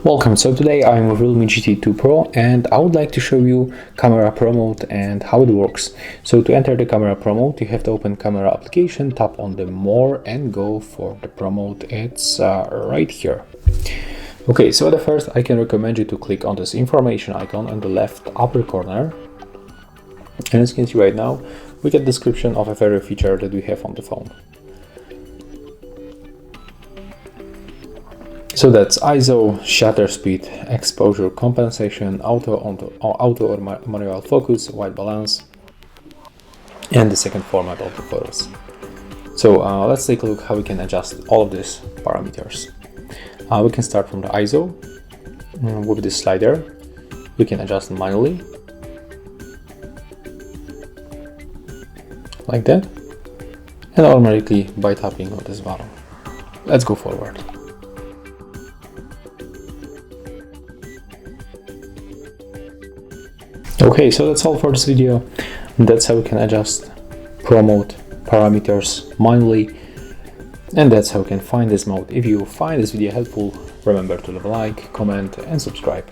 Welcome, so today I'm with REALME GT2 Pro and I would like to show you Camera Pro Mode and how it works. So to enter the Camera Pro Mode, you have to open Camera application, tap on the More and go for the Pro Mode. It's right here. Okay, so at first I can recommend you to click on this information icon on the left upper corner. And as you can see right now, we get a description of a favorite feature that we have on the phone. So that's ISO, shutter speed, exposure compensation, auto or manual focus, white balance, and the second format of the photos. So let's take a look how we can adjust all of these parameters. We can start from the ISO with this slider. We can adjust manually, like that, and automatically by tapping on this button. Let's go forward. Okay, so that's all for this video. That's how we can adjust Pro Mode parameters manually, and that's how you can find this mode. If you find this video helpful, remember to leave a like, comment and subscribe.